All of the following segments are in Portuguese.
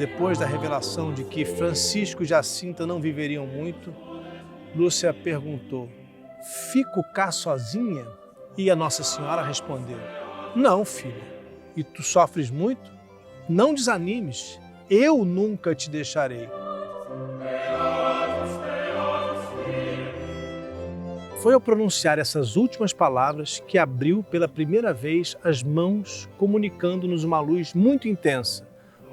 depois da revelação de que Francisco e Jacinta não viveriam muito, Lúcia perguntou: "Fico cá sozinha?" E a Nossa Senhora respondeu: "Não, filha. E tu sofres muito? Não desanimes, eu nunca te deixarei." Foi ao pronunciar essas últimas palavras que abriu pela primeira vez as mãos, comunicando-nos uma luz muito intensa,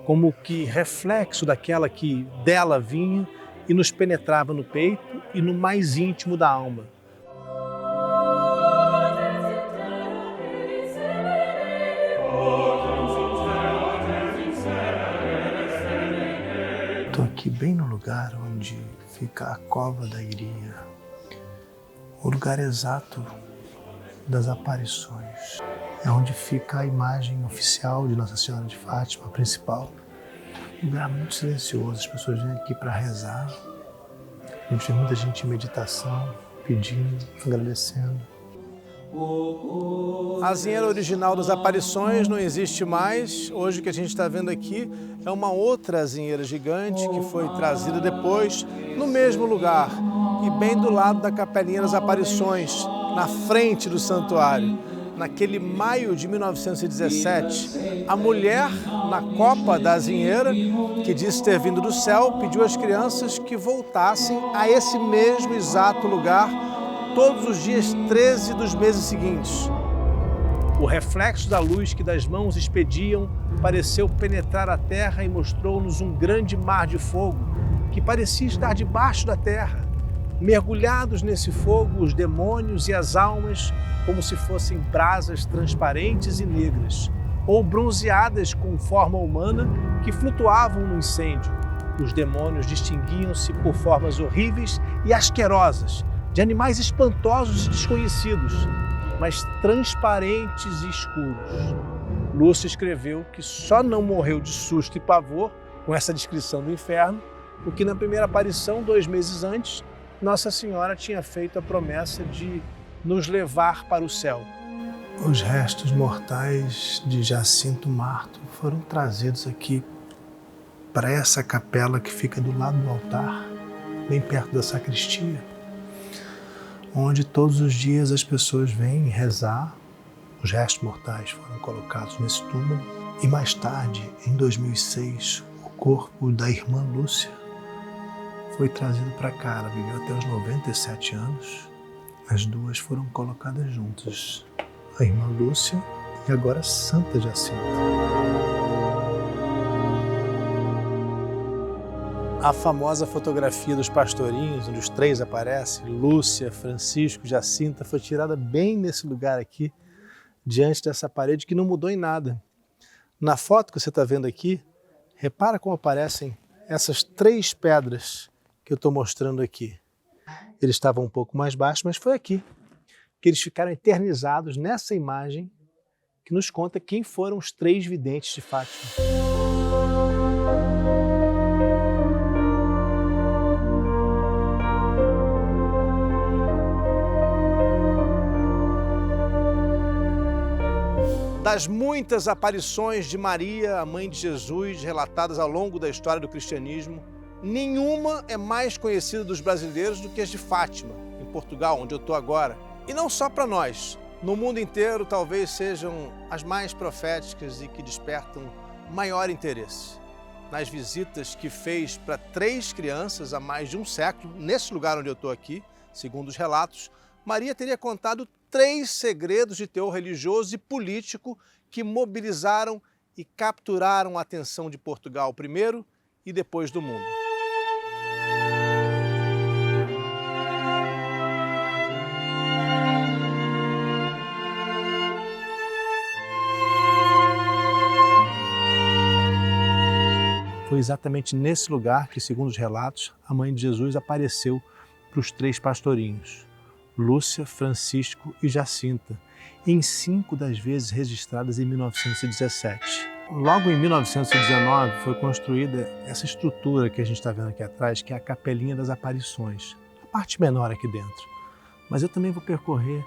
como que reflexo daquela que dela vinha e nos penetrava no peito e no mais íntimo da alma. Estou aqui bem no lugar onde fica a cova da Iria, o lugar exato das aparições. É onde fica a imagem oficial de Nossa Senhora de Fátima, a principal. Um lugar muito silencioso, as pessoas vêm aqui para rezar. A gente vê muita gente em meditação, pedindo, agradecendo. A azinheira original das aparições não existe mais. Hoje o que a gente está vendo aqui é uma outra azinheira gigante que foi trazida depois no mesmo lugar e bem do lado da Capelinha das Aparições, na frente do santuário. Naquele maio de 1917, a mulher na copa da azinheira, que disse ter vindo do céu, pediu às crianças que voltassem a esse mesmo exato lugar todos os dias 13 dos meses seguintes. O reflexo da luz que das mãos expediam pareceu penetrar a terra e mostrou-nos um grande mar de fogo que parecia estar debaixo da terra. Mergulhados nesse fogo, os demônios e as almas, como se fossem brasas transparentes e negras, ou bronzeadas com forma humana, que flutuavam no incêndio. Os demônios distinguiam-se por formas horríveis e asquerosas, de animais espantosos e desconhecidos, mas transparentes e escuros. Lúcia escreveu que só não morreu de susto e pavor com essa descrição do inferno, porque na primeira aparição, 2 meses antes, Nossa Senhora tinha feito a promessa de nos levar para o céu. Os restos mortais de Jacinto Marto foram trazidos aqui para essa capela que fica do lado do altar, bem perto da sacristia, onde todos os dias as pessoas vêm rezar. Os restos mortais foram colocados nesse túmulo e mais tarde, em 2006, o corpo da irmã Lúcia foi trazido para cá. Ela viveu até os 97 anos. As duas foram colocadas juntas, a irmã Lúcia e agora Santa Jacinta. A famosa fotografia dos pastorinhos, onde os 3 aparecem, Lúcia, Francisco e Jacinta, foi tirada bem nesse lugar aqui, diante dessa parede que não mudou em nada. Na foto que você está vendo aqui, repara como aparecem essas 3 pedras que eu estou mostrando aqui. Eles estavam um pouco mais baixos, mas foi aqui que eles ficaram eternizados nessa imagem que nos conta quem foram os 3 videntes de Fátima. Das muitas aparições de Maria, a mãe de Jesus, relatadas ao longo da história do cristianismo, nenhuma é mais conhecida dos brasileiros do que as de Fátima, em Portugal, onde eu estou agora. E não só para nós. No mundo inteiro, talvez sejam as mais proféticas e que despertam maior interesse. Nas visitas que fez para 3 crianças há mais de um século, nesse lugar onde eu estou aqui, segundo os relatos, Maria teria contado 3 segredos de teor religioso e político que mobilizaram e capturaram a atenção de Portugal primeiro e depois do mundo. Foi exatamente nesse lugar que, segundo os relatos, a mãe de Jesus apareceu para os 3 pastorinhos, Lúcia, Francisco e Jacinta, em 5 das vezes registradas em 1917. Logo em 1919 foi construída essa estrutura que a gente está vendo aqui atrás, que é a Capelinha das Aparições, a parte menor aqui dentro. Mas eu também vou percorrer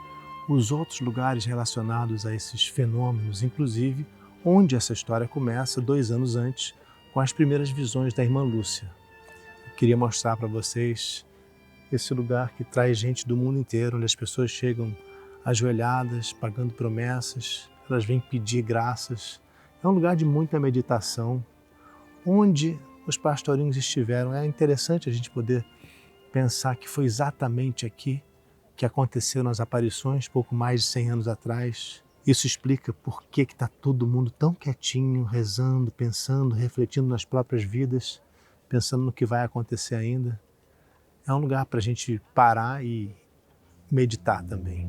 os outros lugares relacionados a esses fenômenos, inclusive onde essa história começa 2 anos antes, com as primeiras visões da irmã Lúcia. Eu queria mostrar para vocês esse lugar que traz gente do mundo inteiro, onde as pessoas chegam ajoelhadas, pagando promessas, elas vêm pedir graças. É um lugar de muita meditação, onde os pastorinhos estiveram. É interessante a gente poder pensar que foi exatamente aqui que aconteceram as aparições, pouco mais de 100 anos atrás. Isso explica por que está todo mundo tão quietinho, rezando, pensando, refletindo nas próprias vidas, pensando no que vai acontecer ainda. É um lugar para a gente parar e meditar também.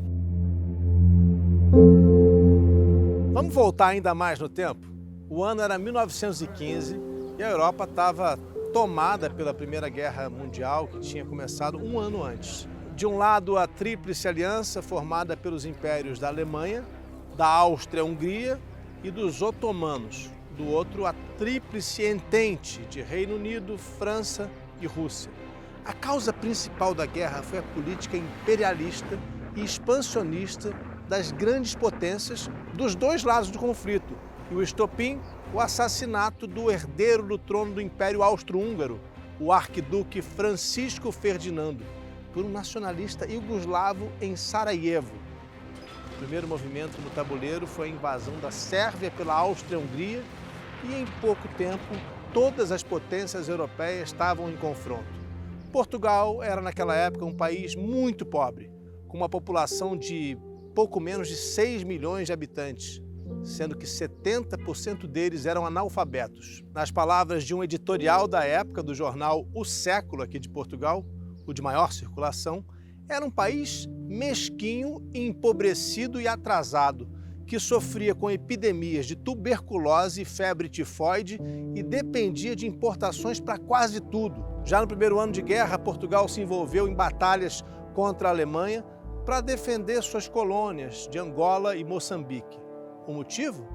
Vamos voltar ainda mais no tempo? O ano era 1915 e a Europa estava tomada pela Primeira Guerra Mundial, que tinha começado um ano antes. De um lado, a Tríplice Aliança, formada pelos impérios da Alemanha, da Áustria-Hungria e dos otomanos. Do outro, a Tríplice Entente de Reino Unido, França e Rússia. A causa principal da guerra foi a política imperialista e expansionista das grandes potências dos dois lados do conflito. E o estopim, o assassinato do herdeiro do trono do Império Austro-Húngaro, o arquiduque Francisco Ferdinando, por um nacionalista iugoslavo em Sarajevo. O primeiro movimento no tabuleiro foi a invasão da Sérvia pela Áustria-Hungria e em pouco tempo todas as potências europeias estavam em confronto. Portugal era naquela época um país muito pobre, com uma população de pouco menos de 6 milhões de habitantes, sendo que 70% deles eram analfabetos. Nas palavras de um editorial da época do jornal O Século aqui de Portugal, o de maior circulação, era um país mesquinho, empobrecido e atrasado, que sofria com epidemias de tuberculose e febre tifoide e dependia de importações para quase tudo. Já no primeiro ano de guerra, Portugal se envolveu em batalhas contra a Alemanha para defender suas colônias de Angola e Moçambique. O motivo?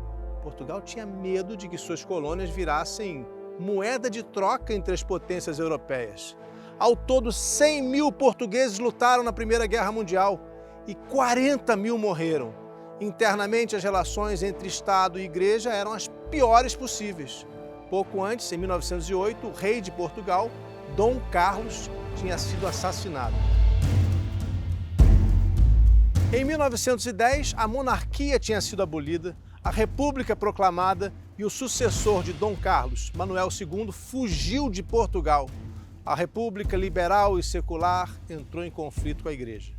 Portugal tinha medo de que suas colônias virassem moeda de troca entre as potências europeias. Ao todo, 100 mil portugueses lutaram na Primeira Guerra Mundial e 40 mil morreram. Internamente, as relações entre Estado e Igreja eram as piores possíveis. Pouco antes, em 1908, o rei de Portugal, Dom Carlos, tinha sido assassinado. Em 1910, a monarquia tinha sido abolida, a República proclamada e o sucessor de Dom Carlos, Manuel II, fugiu de Portugal. A República liberal e secular entrou em conflito com a Igreja.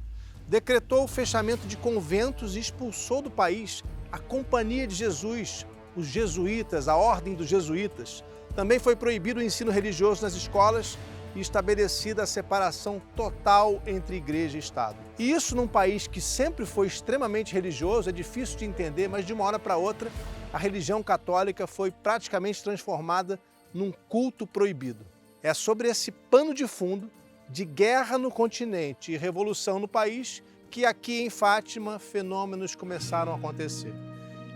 Decretou o fechamento de conventos e expulsou do país a Companhia de Jesus, os jesuítas, a Ordem dos Jesuítas. Também foi proibido o ensino religioso nas escolas e estabelecida a separação total entre Igreja e Estado. E isso num país que sempre foi extremamente religioso, é difícil de entender, mas de uma hora para outra, a religião católica foi praticamente transformada num culto proibido. É sobre esse pano de fundo de guerra no continente e revolução no país que aqui em Fátima fenômenos começaram a acontecer.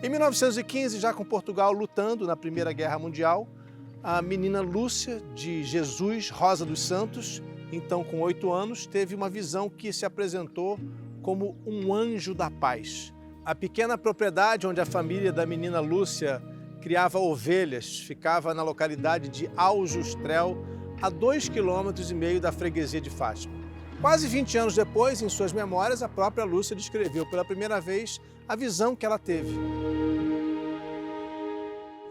Em 1915, já com Portugal lutando na Primeira Guerra Mundial, a menina Lúcia de Jesus Rosa dos Santos, então com 8 anos, teve uma visão que se apresentou como um anjo da paz. A pequena propriedade onde a família da menina Lúcia criava ovelhas ficava na localidade de Aljustrel, a 2,5 km da freguesia de Fátima. Quase 20 anos depois, em suas memórias, a própria Lúcia descreveu pela primeira vez a visão que ela teve.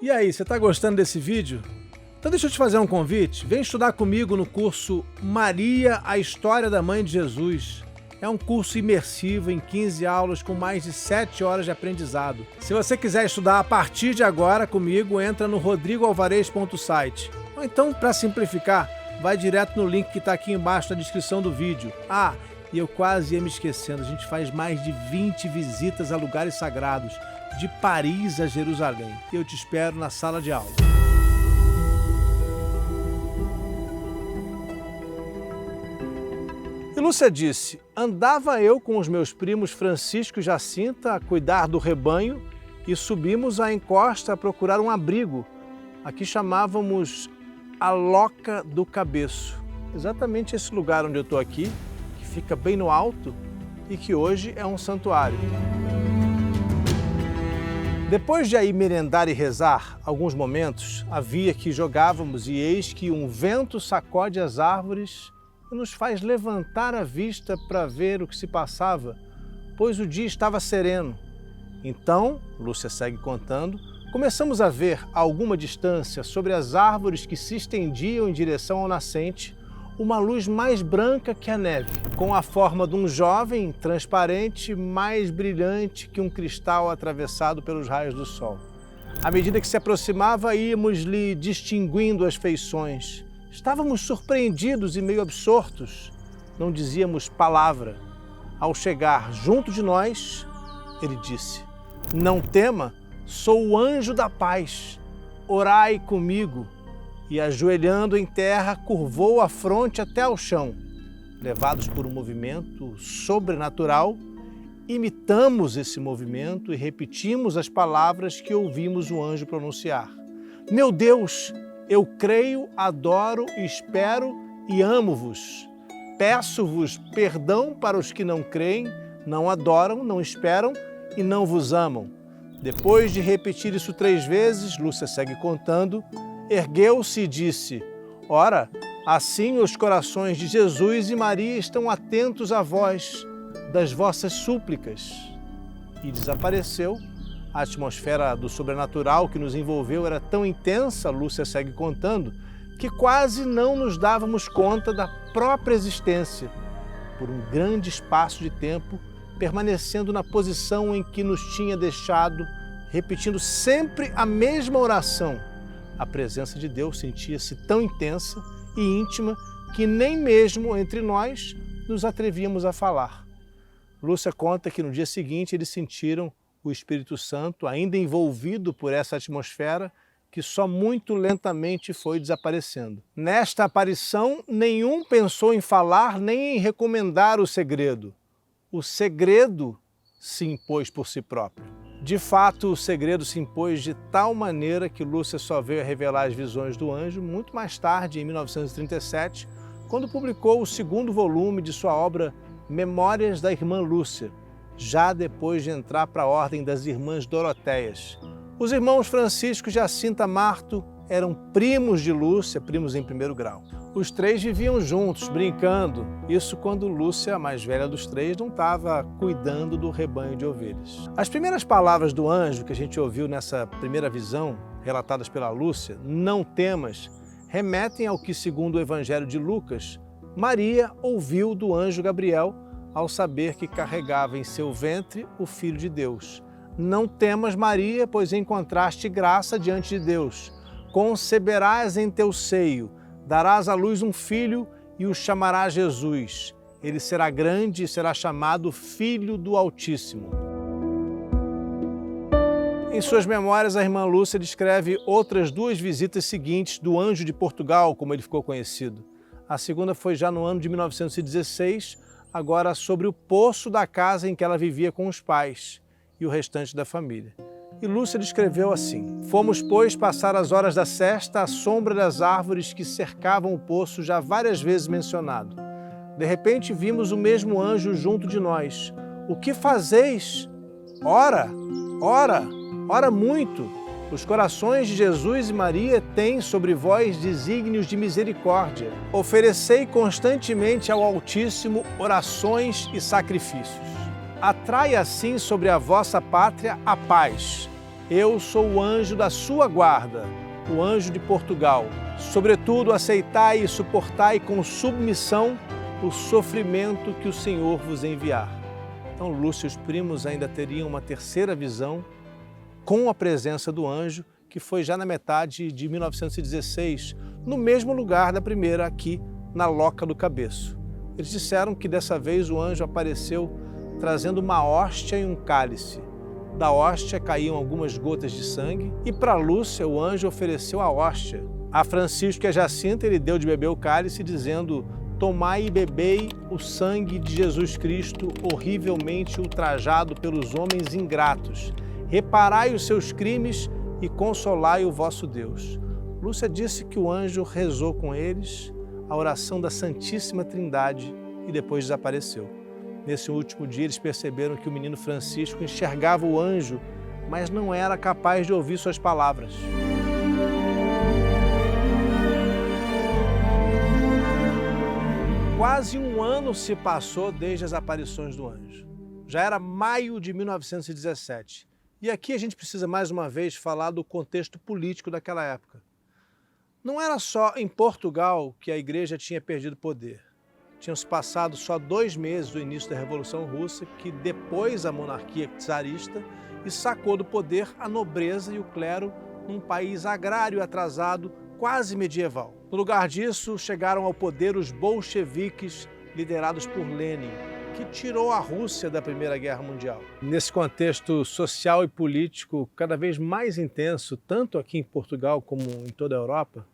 E aí, você está gostando desse vídeo? Então deixa eu te fazer um convite. Vem estudar comigo no curso Maria, a História da Mãe de Jesus. É um curso imersivo em 15 aulas com mais de 7 horas de aprendizado. Se você quiser estudar a partir de agora comigo, entra no rodrigoalvarez.site. Ou então, para simplificar, vai direto no link que está aqui embaixo na descrição do vídeo. Ah, e eu quase ia me esquecendo, a gente faz mais de 20 visitas a lugares sagrados, de Paris a Jerusalém. E eu te espero na sala de aula. E Lúcia disse, andava eu com os meus primos Francisco e Jacinta a cuidar do rebanho e subimos a encosta a procurar um abrigo. Aqui chamávamos a Loca do Cabeço. Exatamente esse lugar onde eu estou aqui, que fica bem no alto e que hoje é um santuário. Depois de aí merendar e rezar, alguns momentos havia que jogávamos e eis que um vento sacode as árvores e nos faz levantar a vista para ver o que se passava, pois o dia estava sereno. Então, Lúcia segue contando, começamos a ver a alguma distância sobre as árvores que se estendiam em direção ao nascente, uma luz mais branca que a neve, com a forma de um jovem transparente, mais brilhante que um cristal atravessado pelos raios do sol. À medida que se aproximava, íamos-lhe distinguindo as feições. Estávamos surpreendidos e meio absortos. Não dizíamos palavra. Ao chegar junto de nós, ele disse: "Não tema, sou o anjo da paz. Orai comigo." E, ajoelhando em terra, curvou a fronte até ao chão. Levados por um movimento sobrenatural, imitamos esse movimento e repetimos as palavras que ouvimos o anjo pronunciar. "Meu Deus, eu creio, adoro, espero e amo-vos. Peço-vos perdão para os que não creem, não adoram, não esperam e não vos amam." Depois de repetir isso 3 vezes, Lúcia segue contando, ergueu-se e disse: "Ora, assim os corações de Jesus e Maria estão atentos à voz das vossas súplicas." E desapareceu. A atmosfera do sobrenatural que nos envolveu era tão intensa, Lúcia segue contando, que quase não nos dávamos conta da própria existência. Por um grande espaço de tempo, permanecendo na posição em que nos tinha deixado, repetindo sempre a mesma oração, a presença de Deus sentia-se tão intensa e íntima que nem mesmo entre nós nos atrevíamos a falar. Lúcia conta que no dia seguinte eles sentiram o Espírito Santo ainda envolvido por essa atmosfera que só muito lentamente foi desaparecendo. Nesta aparição, nenhum pensou em falar nem em recomendar o segredo. O segredo se impôs por si próprio. De fato, o segredo se impôs de tal maneira que Lúcia só veio a revelar as visões do anjo muito mais tarde, em 1937, quando publicou o 2º volume de sua obra Memórias da Irmã Lúcia, já depois de entrar para a Ordem das Irmãs Doroteias. Os irmãos Francisco e Jacinta Marto eram primos de Lúcia, primos em 1º grau. Os 3 viviam juntos, brincando, isso quando Lúcia, a mais velha dos 3, não estava cuidando do rebanho de ovelhas. As primeiras palavras do anjo que a gente ouviu nessa primeira visão, relatadas pela Lúcia, "não temas", remetem ao que, segundo o Evangelho de Lucas, Maria ouviu do anjo Gabriel ao saber que carregava em seu ventre o Filho de Deus. "Não temas, Maria, pois encontraste graça diante de Deus. Conceberás em teu seio, darás à luz um filho e o chamarás Jesus. Ele será grande e será chamado Filho do Altíssimo." Em suas memórias, a irmã Lúcia descreve outras 2 visitas seguintes do anjo de Portugal, como ele ficou conhecido. A segunda foi já no ano de 1916, agora sobre o poço da casa em que ela vivia com os pais e o restante da família. E Lúcia descreveu assim: "Fomos, pois, passar as horas da sesta à sombra das árvores que cercavam o poço já várias vezes mencionado. De repente vimos o mesmo anjo junto de nós. 'O que fazeis?' 'Ora, ora, ora muito. Os corações de Jesus e Maria têm sobre vós desígnios de misericórdia. Oferecei constantemente ao Altíssimo orações e sacrifícios. Atrai assim sobre a vossa pátria a paz. Eu sou o anjo da sua guarda, o anjo de Portugal. Sobretudo, aceitai e suportai com submissão o sofrimento que o Senhor vos enviar." Então, Lúcia e os primos ainda teriam uma terceira visão com a presença do anjo, que foi já na metade de 1916, no mesmo lugar da primeira, aqui na Loca do Cabeço. Eles disseram que dessa vez o anjo apareceu trazendo uma hóstia e um cálice. Da hóstia caíam algumas gotas de sangue e para Lúcia o anjo ofereceu a hóstia. A Francisco e a Jacinta ele deu de beber o cálice dizendo: "Tomai e bebei o sangue de Jesus Cristo, horrivelmente ultrajado pelos homens ingratos. Reparai os seus crimes e consolai o vosso Deus." Lúcia disse que o anjo rezou com eles a oração da Santíssima Trindade e depois desapareceu. Nesse último dia, eles perceberam que o menino Francisco enxergava o anjo mas não era capaz de ouvir suas palavras. Quase um ano se passou desde as aparições do anjo. Já era maio de 1917. E aqui a gente precisa mais uma vez falar do contexto político daquela época. Não era só em Portugal que a igreja tinha perdido poder. Tinham se passado só 2 meses do início da Revolução Russa, que depôs a monarquia czarista e sacou do poder a nobreza e o clero num país agrário atrasado, quase medieval. No lugar disso, chegaram ao poder os bolcheviques, liderados por Lenin, que tirou a Rússia da Primeira Guerra Mundial. Nesse contexto social e político cada vez mais intenso, tanto aqui em Portugal como em toda a Europa,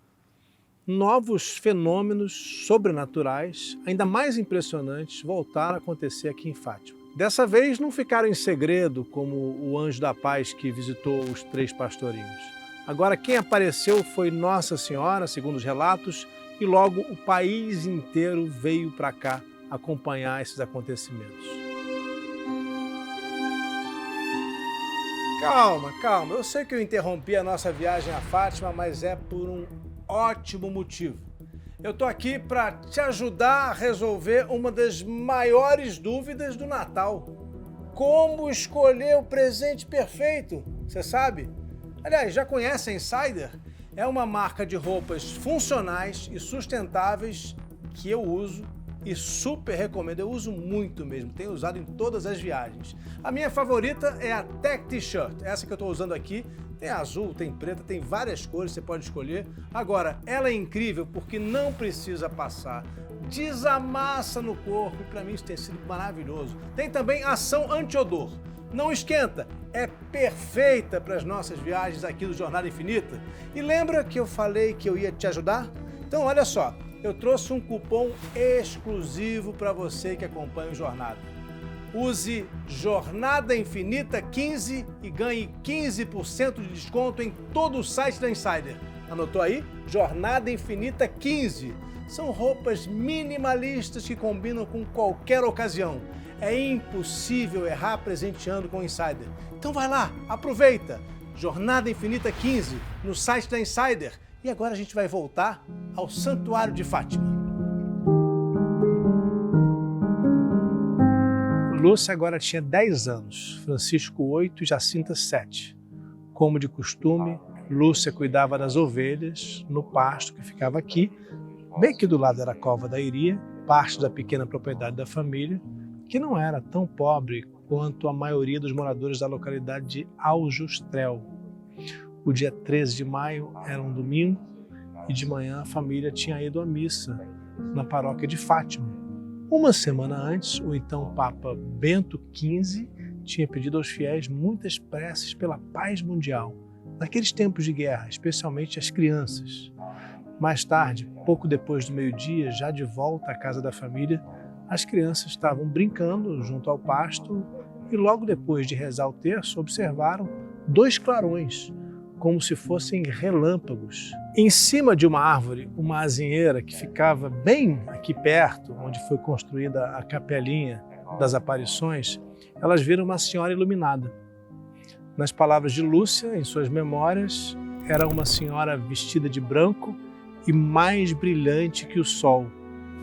novos fenômenos sobrenaturais, ainda mais impressionantes, voltaram a acontecer aqui em Fátima. Dessa vez não ficaram em segredo, como o anjo da paz que visitou os 3 pastorinhos. Agora quem apareceu foi Nossa Senhora, segundo os relatos, e logo o país inteiro veio para cá acompanhar esses acontecimentos. Calma, eu sei que eu interrompi a nossa viagem a Fátima, mas é por um ótimo motivo. Eu tô aqui para te ajudar a resolver uma das maiores dúvidas do Natal. Como escolher o presente perfeito? Você sabe? Aliás, já conhece a Insider? É uma marca de roupas funcionais e sustentáveis que eu uso e super recomendo. Eu uso muito mesmo, tenho usado em todas as viagens. A minha favorita é a Tech T-Shirt, essa que eu estou usando aqui. Tem azul, tem preta, tem várias cores, você pode escolher. Agora, ela é incrível porque não precisa passar, desamassa no corpo, e para mim isso tem sido maravilhoso. Tem também ação anti-odor, não esquenta, é perfeita para as nossas viagens aqui do Jornada Infinita. E lembra que eu falei que eu ia te ajudar? Então olha só, eu trouxe um cupom exclusivo para você que acompanha o Jornada. Use Jornada Infinita 15 e ganhe 15% de desconto em todo o site da Insider. Anotou aí? Jornada Infinita 15. São roupas minimalistas que combinam com qualquer ocasião. É impossível errar presenteando com o Insider. Então vai lá, aproveita! Jornada Infinita 15 no site da Insider. E agora a gente vai voltar ao Santuário de Fátima. Lúcia agora tinha 10 anos, Francisco 8 e Jacinta 7. Como de costume, Lúcia cuidava das ovelhas no pasto que ficava aqui, bem aqui do lado era a cova da Iria, parte da pequena propriedade da família, que não era tão pobre quanto a maioria dos moradores da localidade de Aljustrel. O dia 13 de maio era um domingo e de manhã a família tinha ido à missa na paróquia de Fátima. Uma semana antes, o então Papa Bento XV tinha pedido aos fiéis muitas preces pela paz mundial, naqueles tempos de guerra, especialmente as crianças. Mais tarde, pouco depois do meio-dia, já de volta à casa da família, as crianças estavam brincando junto ao pasto e logo depois de rezar o terço, observaram 2 clarões, como se fossem relâmpagos. Em cima de uma árvore, uma azinheira que ficava bem aqui perto, onde foi construída a capelinha das aparições, elas viram uma senhora iluminada. Nas palavras de Lúcia, em suas memórias, era uma senhora vestida de branco e mais brilhante que o sol.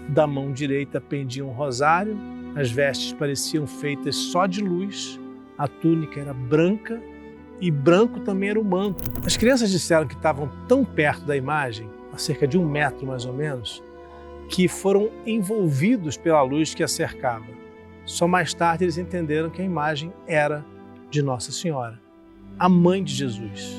Da mão direita pendia um rosário, as vestes pareciam feitas só de luz, a túnica era branca e branco também era o manto. As crianças disseram que estavam tão perto da imagem, a cerca de 1 metro mais ou menos, que foram envolvidos pela luz que a cercava. Só mais tarde eles entenderam que a imagem era de Nossa Senhora, a mãe de Jesus.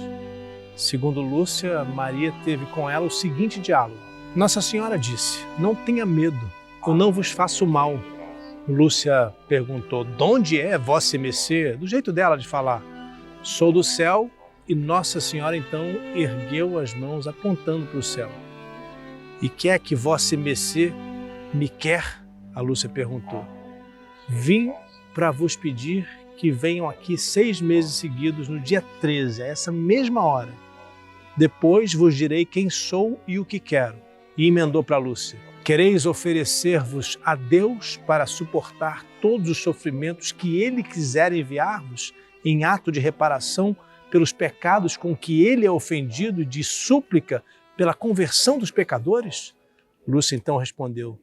Segundo Lúcia, Maria teve com ela o seguinte diálogo. Nossa Senhora disse, não tenha medo, eu não vos faço mal. Lúcia perguntou, de onde é vossa mercê? Do jeito dela de falar. Sou do céu, e Nossa Senhora então ergueu as mãos apontando para o céu. E quer que vossa mercê me quer? A Lúcia perguntou. Vim para vos pedir que venham aqui 6 meses seguidos no dia 13, a essa mesma hora. Depois vos direi quem sou e o que quero. E emendou para Lúcia. Quereis oferecer-vos a Deus para suportar todos os sofrimentos que Ele quiser enviar-vos? em ato de reparação pelos pecados com que ele é ofendido e de súplica pela conversão dos pecadores? Lúcia então respondeu: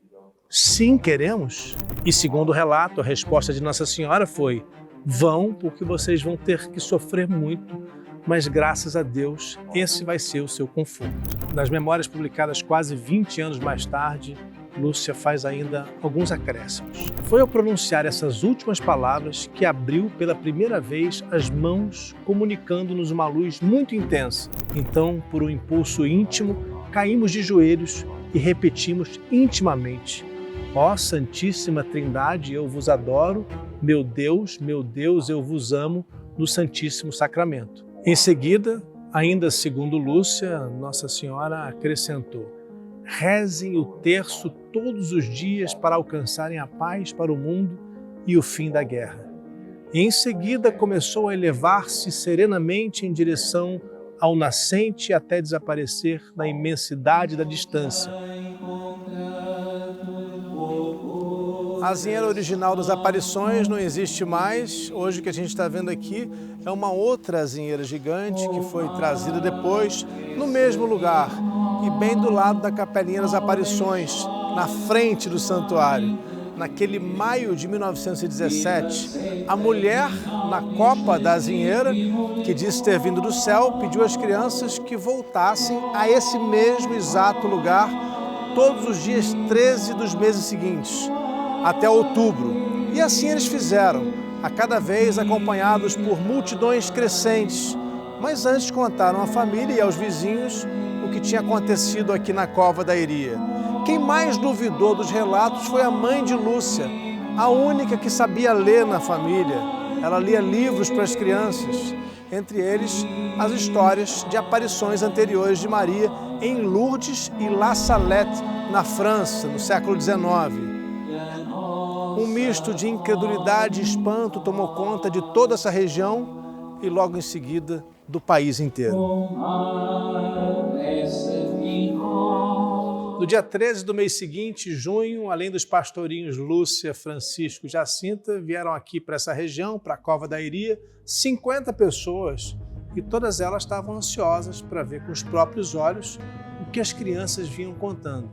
sim, queremos. E segundo o relato, a resposta de Nossa Senhora foi: vão, porque vocês vão ter que sofrer muito, mas graças a Deus, esse vai ser o seu conforto. Nas memórias publicadas quase 20 anos mais tarde, Lúcia faz ainda alguns acréscimos. Foi ao pronunciar essas últimas palavras que abriu pela primeira vez as mãos, comunicando-nos uma luz muito intensa. Então, por um impulso íntimo, caímos de joelhos e repetimos intimamente: ó Santíssima Trindade, eu vos adoro, meu Deus, eu vos amo no Santíssimo Sacramento. Em seguida, ainda segundo Lúcia, Nossa Senhora acrescentou: rezem o terço todos os dias para alcançarem a paz para o mundo e o fim da guerra. E em seguida começou a elevar-se serenamente em direção ao nascente até desaparecer na imensidade da distância. A azinheira original das aparições não existe mais. Hoje o que a gente está vendo aqui é uma outra azinheira gigante que foi trazida depois no mesmo lugar e bem do lado da Capelinha das Aparições, na frente do santuário. Naquele maio de 1917, a mulher na copa da azinheira, que disse ter vindo do céu, pediu às crianças que voltassem a esse mesmo exato lugar todos os dias 13 dos meses seguintes, até outubro. E assim eles fizeram, a cada vez acompanhados por multidões crescentes. Mas antes contaram à família e aos vizinhos o que tinha acontecido aqui na cova da Iria. Quem mais duvidou dos relatos foi a mãe de Lúcia, a única que sabia ler na família. Ela lia livros para as crianças, entre eles as histórias de aparições anteriores de Maria em Lourdes e La Salette, na França, no século XIX. Um misto de incredulidade e espanto tomou conta de toda essa região e logo em seguida do país inteiro. No dia 13 do mês seguinte, junho, além dos pastorinhos Lúcia, Francisco e Jacinta, vieram aqui para essa região, para a Cova da Iria, 50 pessoas, e todas elas estavam ansiosas para ver com os próprios olhos o que as crianças vinham contando.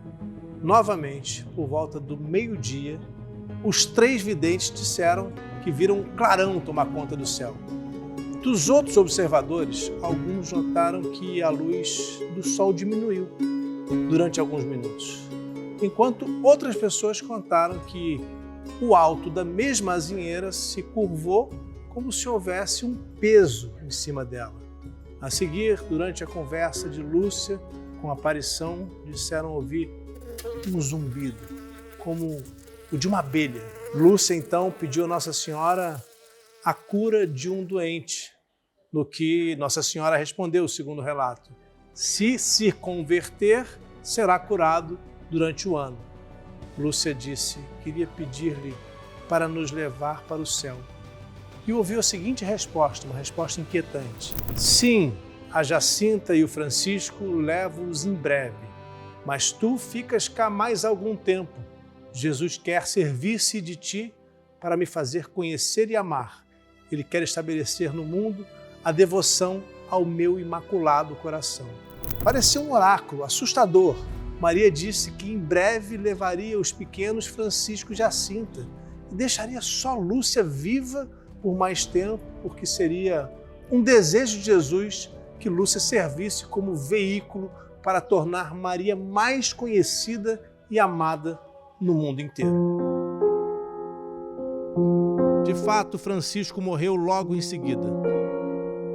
Novamente, por volta do meio-dia, os 3 videntes disseram que viram um clarão tomar conta do céu. Dos outros observadores, alguns notaram que a luz do sol diminuiu durante alguns minutos, enquanto outras pessoas contaram que o alto da mesma azinheira se curvou como se houvesse um peso em cima dela. A seguir, durante a conversa de Lúcia com a aparição, disseram ouvir um zumbido, como o de uma abelha. Lúcia então pediu a Nossa Senhora a cura de um doente, no que Nossa Senhora respondeu, segundo o relato: se converter, será curado durante o ano. Lúcia disse: queria pedir-lhe para nos levar para o céu. E ouviu a seguinte resposta, uma resposta inquietante: sim, a Jacinta e o Francisco levo-os em breve, mas tu ficas cá mais algum tempo. Jesus quer servir-se de ti para me fazer conhecer e amar. Ele quer estabelecer no mundo a devoção ao meu imaculado coração. Parecia um oráculo assustador. Maria disse que em breve levaria os pequenos Francisco e Jacinta e deixaria só Lúcia viva por mais tempo, porque seria um desejo de Jesus que Lúcia servisse como veículo para tornar Maria mais conhecida e amada no mundo inteiro. De fato, Francisco morreu logo em seguida.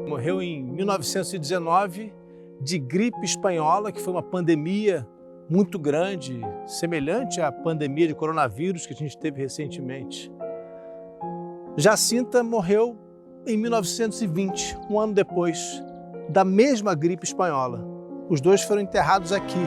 Morreu em 1919 de gripe espanhola, que foi uma pandemia muito grande, semelhante à pandemia de coronavírus que a gente teve recentemente. Jacinta morreu em 1920, um ano depois, da mesma gripe espanhola. Os dois foram enterrados aqui.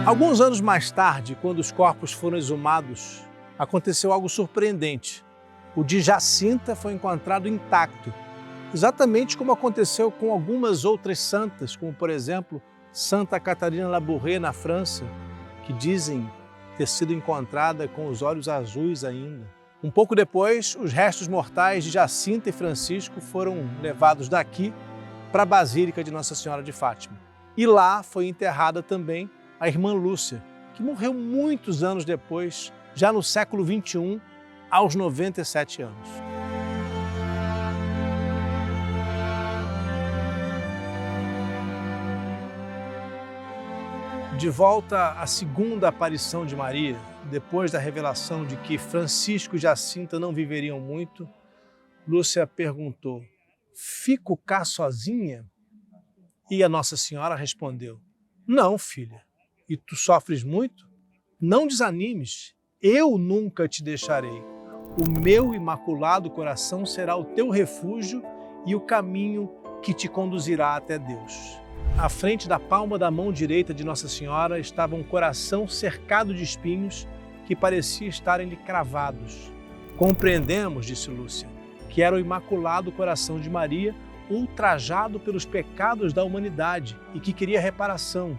Alguns anos mais tarde, quando os corpos foram exumados, aconteceu algo surpreendente. O de Jacinta foi encontrado intacto, exatamente como aconteceu com algumas outras santas, como por exemplo Santa Catarina Labouré, na França, que dizem ter sido encontrada com os olhos azuis ainda. Um pouco depois, os restos mortais de Jacinta e Francisco foram levados daqui para a Basílica de Nossa Senhora de Fátima. E lá foi enterrada também a irmã Lúcia, que morreu muitos anos depois, já no século XXI, aos 97 anos. De volta à segunda aparição de Maria, depois da revelação de que Francisco e Jacinta não viveriam muito, Lúcia perguntou: "Fico cá sozinha?" E a Nossa Senhora respondeu: "Não, filha. E tu sofres muito? Não desanimes. Eu nunca te deixarei. O meu imaculado coração será o teu refúgio e o caminho que te conduzirá até Deus." À frente da palma da mão direita de Nossa Senhora estava um coração cercado de espinhos que parecia estarem-lhe cravados. "Compreendemos", disse Lúcia, "que era o Imaculado Coração de Maria, ultrajado pelos pecados da humanidade e que queria reparação.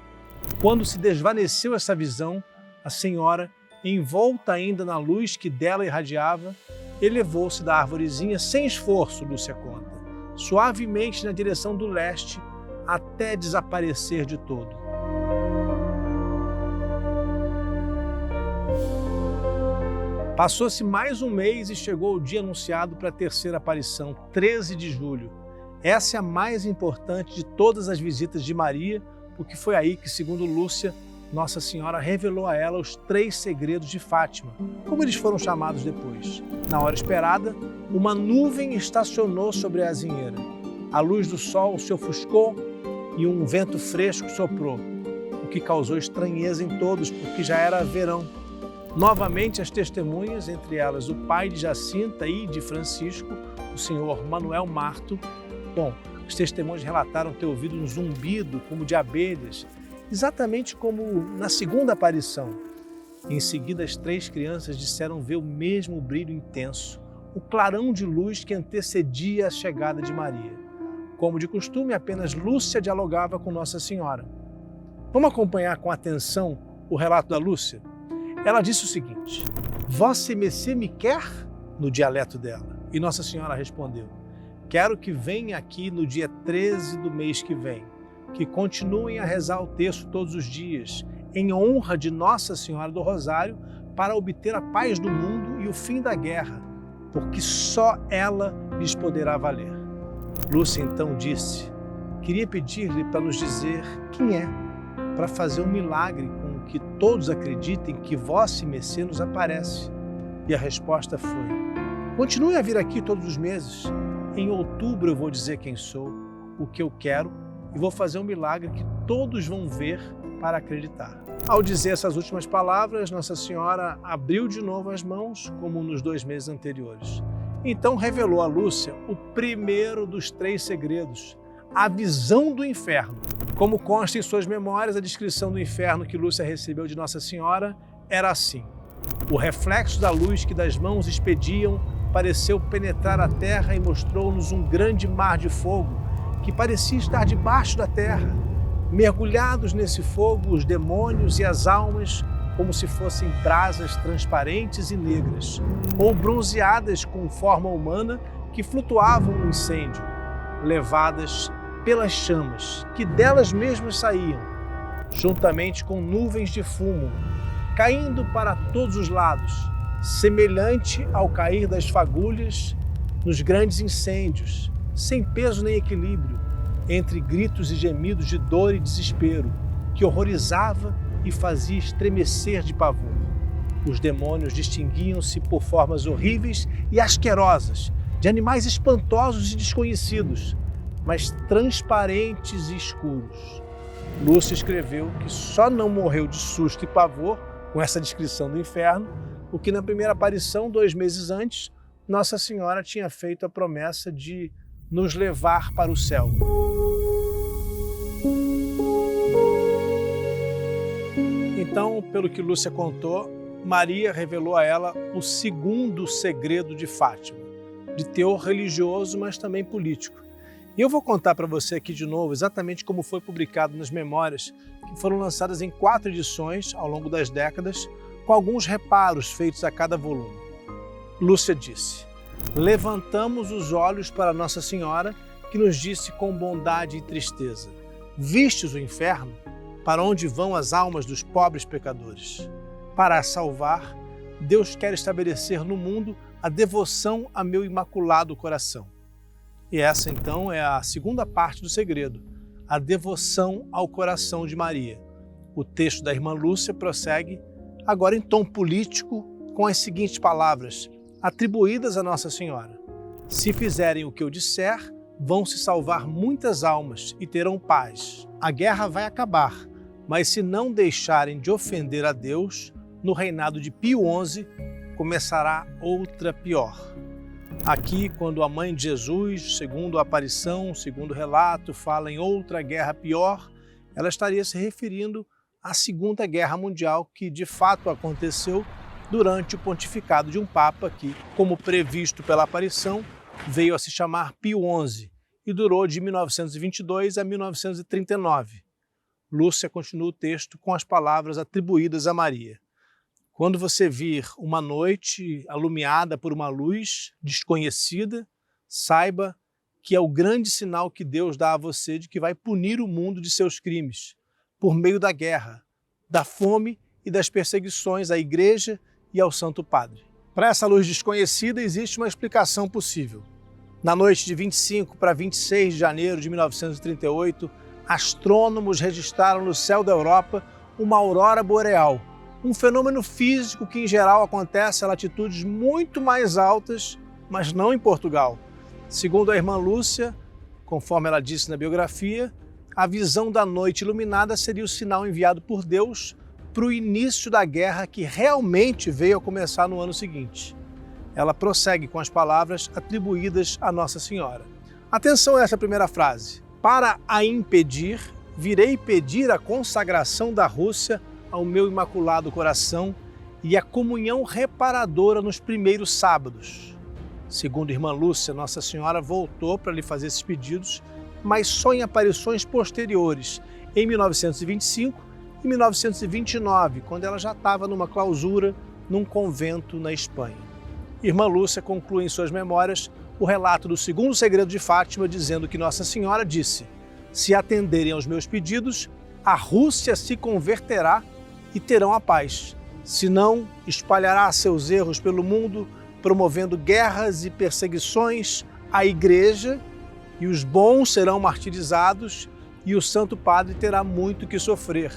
Quando se desvaneceu essa visão, a Senhora, envolta ainda na luz que dela irradiava, elevou-se da arvorezinha sem esforço", Lúcia conta, suavemente na direção do leste, até desaparecer de todo. Passou-se mais um mês e chegou o dia anunciado para a terceira aparição, 13 de julho. Essa é a mais importante de todas as visitas de Maria, porque foi aí que, segundo Lúcia, Nossa Senhora revelou a ela os 3 segredos de Fátima, como eles foram chamados depois. Na hora esperada, uma nuvem estacionou sobre a azinheira. A luz do sol se ofuscou e um vento fresco soprou, o que causou estranheza em todos, porque já era verão. Novamente as testemunhas, entre elas o pai de Jacinta e de Francisco, o senhor Manuel Marto. As testemunhas relataram ter ouvido um zumbido como de abelhas, exatamente como na segunda aparição. Em seguida, as 3 crianças disseram ver o mesmo brilho intenso, o clarão de luz que antecedia a chegada de Maria. Como de costume, apenas Lúcia dialogava com Nossa Senhora. Vamos acompanhar com atenção o relato da Lúcia? Ela disse o seguinte: "Vossa Messê me quer?" no dialeto dela. E Nossa Senhora respondeu: "Quero que venha aqui no dia 13 do mês que vem, que continuem a rezar o texto todos os dias, em honra de Nossa Senhora do Rosário, para obter a paz do mundo e o fim da guerra, porque só ela lhes poderá valer." Lúcia então disse: "Queria pedir-lhe para nos dizer quem é, para fazer um milagre com que todos acreditem que Vossa Messê nos aparece." E a resposta foi: "Continue a vir aqui todos os meses. Em outubro eu vou dizer quem sou, o que eu quero, e vou fazer um milagre que todos vão ver para acreditar." Ao dizer essas últimas palavras, Nossa Senhora abriu de novo as mãos, como nos 2 meses anteriores. Então revelou a Lúcia o primeiro dos 3 segredos, a visão do inferno. Como consta em suas memórias, a descrição do inferno que Lúcia recebeu de Nossa Senhora era assim: "O reflexo da luz que das mãos expediam pareceu penetrar a terra e mostrou-nos um grande mar de fogo que parecia estar debaixo da terra. Mergulhados nesse fogo, os demônios e as almas, como se fossem brasas transparentes e negras, ou bronzeadas com forma humana, que flutuavam no incêndio, levadas pelas chamas que delas mesmas saíam, juntamente com nuvens de fumo, caindo para todos os lados, semelhante ao cair das fagulhas nos grandes incêndios, sem peso nem equilíbrio, entre gritos e gemidos de dor e desespero, que horrorizava e fazia estremecer de pavor. Os demônios distinguiam-se por formas horríveis e asquerosas, de animais espantosos e desconhecidos, mas transparentes e escuros. Lúcia escreveu que só não morreu de susto e pavor com essa descrição do inferno, porque na primeira aparição, 2 meses antes, Nossa Senhora tinha feito a promessa de nos levar para o céu. Então, pelo que Lúcia contou, Maria revelou a ela o segundo segredo de Fátima, de teor religioso, mas também político, E eu vou contar para você aqui de novo exatamente como foi publicado nas memórias, que foram lançadas em 4 edições ao longo das décadas, com alguns reparos feitos a cada volume. Lúcia disse: levantamos os olhos para Nossa Senhora, que nos disse com bondade e tristeza: vistes o inferno? Para onde vão as almas dos pobres pecadores? Para a salvar, Deus quer estabelecer no mundo a devoção a meu imaculado coração. E essa, então, é a segunda parte do segredo, a devoção ao coração de Maria. O texto da irmã Lúcia prossegue, agora em tom político, com as seguintes palavras, atribuídas a Nossa Senhora: se fizerem o que eu disser, vão se salvar muitas almas e terão paz. A guerra vai acabar, mas se não deixarem de ofender a Deus, no reinado de Pio XI, começará outra pior. Aqui, quando a mãe de Jesus, segundo a aparição, segundo o relato, fala em outra guerra pior, ela estaria se referindo à Segunda Guerra Mundial, que de fato aconteceu durante o pontificado de um Papa que, como previsto pela aparição, veio a se chamar Pio XI e durou de 1922 a 1939. Lúcia continua o texto com as palavras atribuídas a Maria. Quando você vir uma noite alumiada por uma luz desconhecida, saiba que é o grande sinal que Deus dá a você de que vai punir o mundo de seus crimes, por meio da guerra, da fome e das perseguições à Igreja e ao Santo Padre. Para essa luz desconhecida existe uma explicação possível. Na noite de 25 para 26 de janeiro de 1938, astrônomos registraram no céu da Europa uma aurora boreal, um fenômeno físico que, em geral, acontece a latitudes muito mais altas, mas não em Portugal. Segundo a irmã Lúcia, conforme ela disse na biografia, a visão da noite iluminada seria o sinal enviado por Deus para o início da guerra que realmente veio a começar no ano seguinte. Ela prossegue com as palavras atribuídas a Nossa Senhora. Atenção a essa primeira frase. Para a impedir, virei pedir a consagração da Rússia ao meu imaculado coração e a comunhão reparadora nos primeiros sábados. Segundo irmã Lúcia, Nossa Senhora voltou para lhe fazer esses pedidos, mas só em aparições posteriores, em 1925 e 1929, quando ela já estava numa clausura num convento na Espanha. Irmã Lúcia conclui em suas memórias o relato do segundo segredo de Fátima, dizendo que Nossa Senhora disse: se atenderem aos meus pedidos, a Rússia se converterá e terão a paz. Se não, espalhará seus erros pelo mundo, promovendo guerras e perseguições à Igreja, e os bons serão martirizados, e o Santo Padre terá muito que sofrer.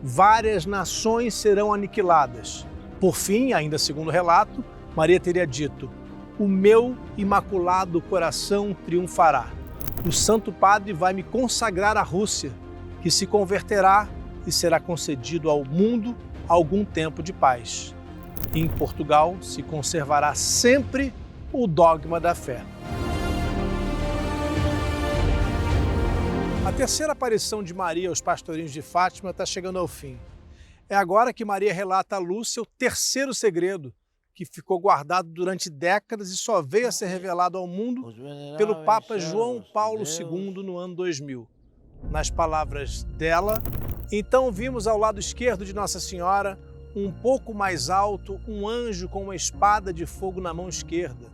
Várias nações serão aniquiladas. Por fim, ainda segundo o relato, Maria teria dito: o meu imaculado coração triunfará. O Santo Padre vai me consagrar à Rússia, que se converterá e será concedido ao mundo algum tempo de paz. Em Portugal se conservará sempre o dogma da fé. A terceira aparição de Maria aos pastorinhos de Fátima está chegando ao fim. É agora que Maria relata a Lúcia o terceiro segredo, que ficou guardado durante décadas e só veio a ser revelado ao mundo pelo Papa João Paulo II no ano 2000. Nas palavras dela, então vimos ao lado esquerdo de Nossa Senhora, um pouco mais alto, um anjo com uma espada de fogo na mão esquerda.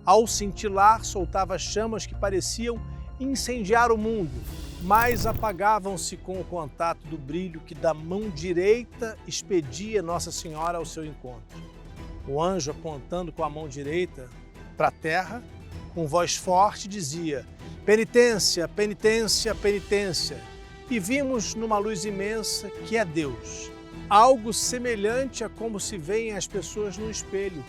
Ao cintilar, soltava chamas que pareciam incendiar o mundo, mas apagavam-se com o contato do brilho que da mão direita expedia Nossa Senhora ao seu encontro. O anjo, apontando com a mão direita para a terra, com voz forte dizia: penitência, penitência, penitência. E vimos numa luz imensa que é Deus. Algo semelhante a como se veem as pessoas no espelho,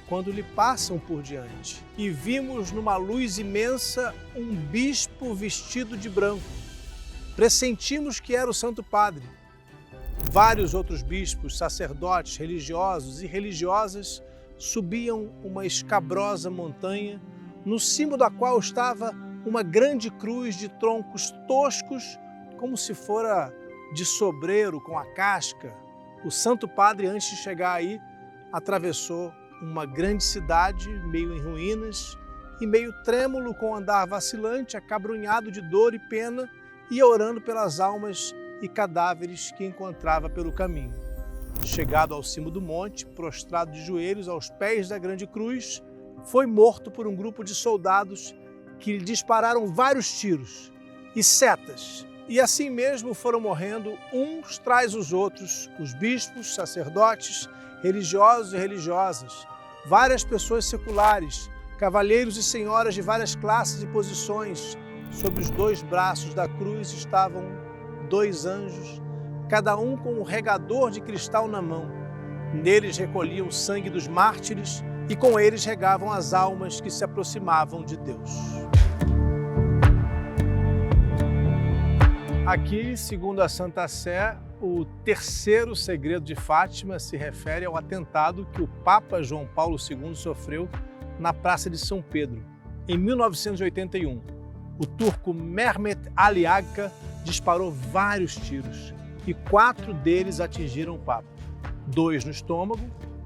quando lhe passam por diante. E vimos numa luz imensa um bispo vestido de branco. Pressentimos que era o Santo Padre. Vários outros bispos, sacerdotes, religiosos e religiosas subiam uma escabrosa montanha, no cimo da qual estava uma grande cruz de troncos toscos, como se fora de sobreiro com a casca. O Santo Padre, antes de chegar aí, atravessou uma grande cidade, meio em ruínas, e meio trêmulo, com andar vacilante, acabrunhado de dor e pena, ia orando pelas almas e cadáveres que encontrava pelo caminho. Chegado ao cimo do monte, prostrado de joelhos aos pés da grande cruz, foi morto por um grupo de soldados que lhe dispararam vários tiros e setas. E assim mesmo foram morrendo uns tras os outros, os bispos, sacerdotes, religiosos e religiosas, várias pessoas seculares, cavalheiros e senhoras de várias classes e posições. Sob os dois braços da cruz estavam 2 anjos, cada um com um regador de cristal na mão. Neles recolhiam o sangue dos mártires e com eles regavam as almas que se aproximavam de Deus. Aqui, segundo a Santa Sé, o terceiro segredo de Fátima se refere ao atentado que o Papa João Paulo II sofreu na Praça de São Pedro, em 1981. O turco Mehmet Ali Agca disparou vários tiros e 4 deles atingiram o Papa. 2 no estômago,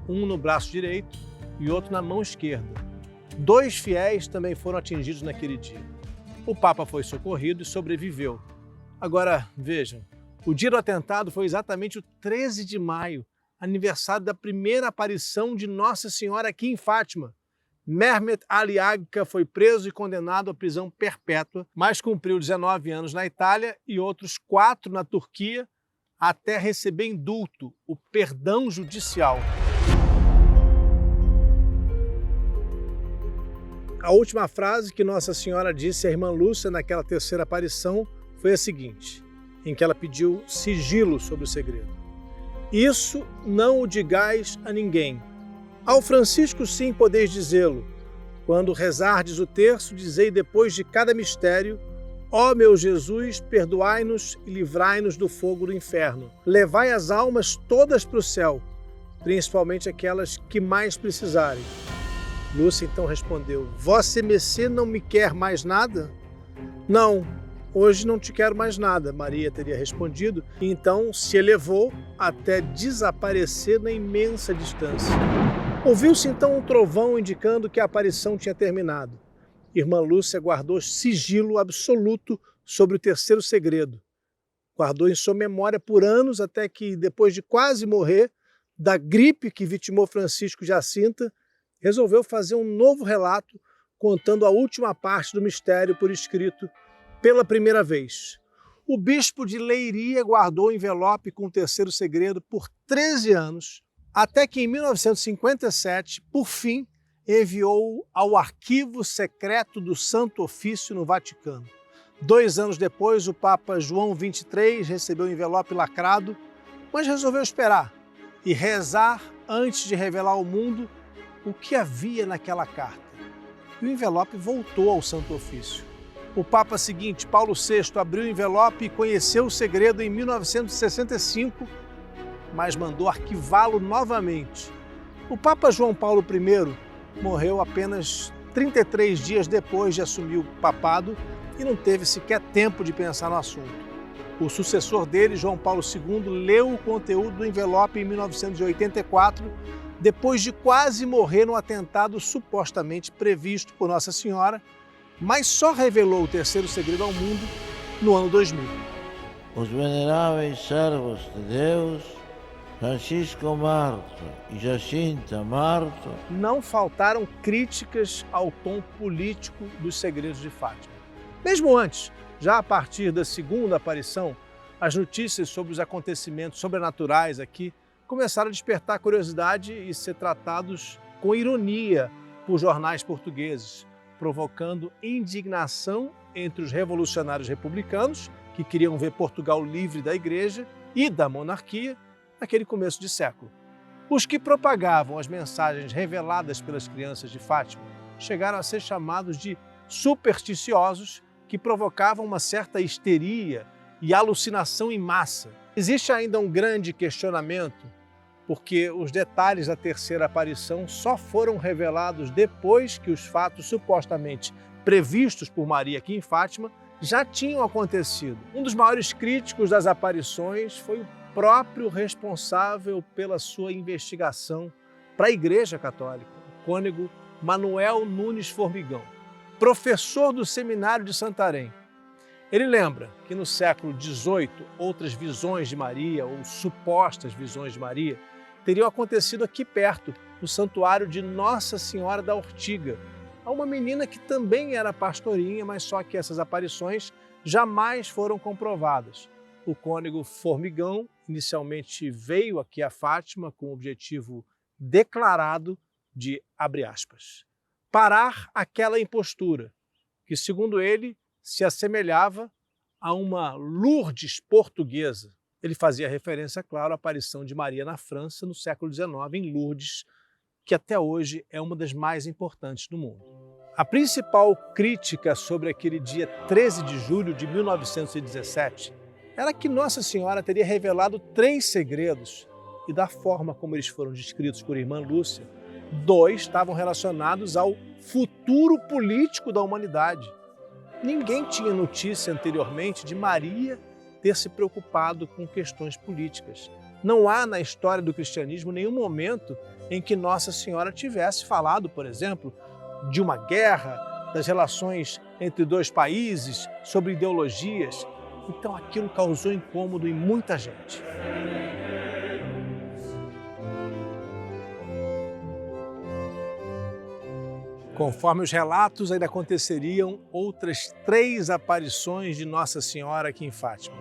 1 no braço direito e outro na mão esquerda. 2 fiéis também foram atingidos naquele dia. O Papa foi socorrido e sobreviveu. Agora, vejam, o dia do atentado foi exatamente o 13 de maio, aniversário da primeira aparição de Nossa Senhora aqui em Fátima. Mehmet Ali Agca foi preso e condenado à prisão perpétua, mas cumpriu 19 anos na Itália e outros 4 na Turquia, até receber indulto, o perdão judicial. A última frase que Nossa Senhora disse à irmã Lúcia naquela terceira aparição foi a seguinte, em que ela pediu sigilo sobre o segredo. Isso não o digais a ninguém. Ao Francisco sim podeis dizê-lo. Quando rezardes o terço, dizei depois de cada mistério: ó meu Jesus, perdoai-nos e livrai-nos do fogo do inferno. Levai as almas todas para o céu, principalmente aquelas que mais precisarem. Lúcia então respondeu: Vossa Messê não me quer mais nada? Não, hoje não te quero mais nada, Maria teria respondido, e então se elevou até desaparecer na imensa distância. Ouviu-se então um trovão indicando que a aparição tinha terminado. Irmã Lúcia guardou sigilo absoluto sobre o terceiro segredo. Guardou em sua memória por anos até que, depois de quase morrer, da gripe que vitimou Francisco Jacinta, resolveu fazer um novo relato contando a última parte do mistério por escrito pela primeira vez. O bispo de Leiria guardou o envelope com o terceiro segredo por 13 anos, até que em 1957, por fim, enviou ao arquivo secreto do Santo Ofício no Vaticano. 2 anos depois, o Papa João XXIII recebeu o envelope lacrado, mas resolveu esperar e rezar antes de revelar ao mundo o que havia naquela carta. E o envelope voltou ao Santo Ofício. O Papa seguinte, Paulo VI, abriu o envelope e conheceu o segredo em 1965, mas mandou arquivá-lo novamente. O Papa João Paulo I morreu apenas 33 dias depois de assumir o papado e não teve sequer tempo de pensar no assunto. O sucessor dele, João Paulo II, leu o conteúdo do envelope em 1984, depois de quase morrer no atentado supostamente previsto por Nossa Senhora, mas só revelou o terceiro segredo ao mundo no ano 2000. Os veneráveis servos de Deus, Francisco Marto e Jacinta Marto, não faltaram críticas ao tom político dos segredos de Fátima. Mesmo antes, já a partir da segunda aparição, as notícias sobre os acontecimentos sobrenaturais aqui começaram a despertar curiosidade e ser tratados com ironia por jornais portugueses, provocando indignação entre os revolucionários republicanos, que queriam ver Portugal livre da Igreja e da monarquia, naquele começo de século. Os que propagavam as mensagens reveladas pelas crianças de Fátima chegaram a ser chamados de supersticiosos, que provocavam uma certa histeria e alucinação em massa. Existe ainda um grande questionamento, porque os detalhes da terceira aparição só foram revelados depois que os fatos supostamente previstos por Maria aqui em Fátima já tinham acontecido. Um dos maiores críticos das aparições foi o próprio responsável pela sua investigação para a Igreja Católica, o cônego Manuel Nunes Formigão. professor do seminário de Santarém. Ele lembra que no século XVIII, outras visões de Maria, ou supostas visões de Maria, teriam acontecido aqui perto, no santuário de Nossa Senhora da Ortiga, a uma menina que também era pastorinha, mas só que essas aparições jamais foram comprovadas. O cônego Formigão inicialmente veio aqui a Fátima com o objetivo declarado de, abre aspas, parar aquela impostura, que segundo ele se assemelhava a uma Lourdes portuguesa. Ele fazia referência, claro, à aparição de Maria na França no século XIX, em Lourdes, que até hoje é uma das mais importantes do mundo. A principal crítica sobre aquele dia 13 de julho de 1917 era que Nossa Senhora teria revelado 3 segredos e, da forma como eles foram descritos por irmã Lúcia, 2 estavam relacionados ao futuro político da humanidade. Ninguém tinha notícia anteriormente de Maria ter se preocupado com questões políticas. Não há na história do cristianismo nenhum momento em que Nossa Senhora tivesse falado, por exemplo, de uma guerra, das relações entre 2 países, sobre ideologias. Então aquilo causou incômodo em muita gente. Conforme os relatos, ainda aconteceriam outras 3 aparições de Nossa Senhora aqui em Fátima.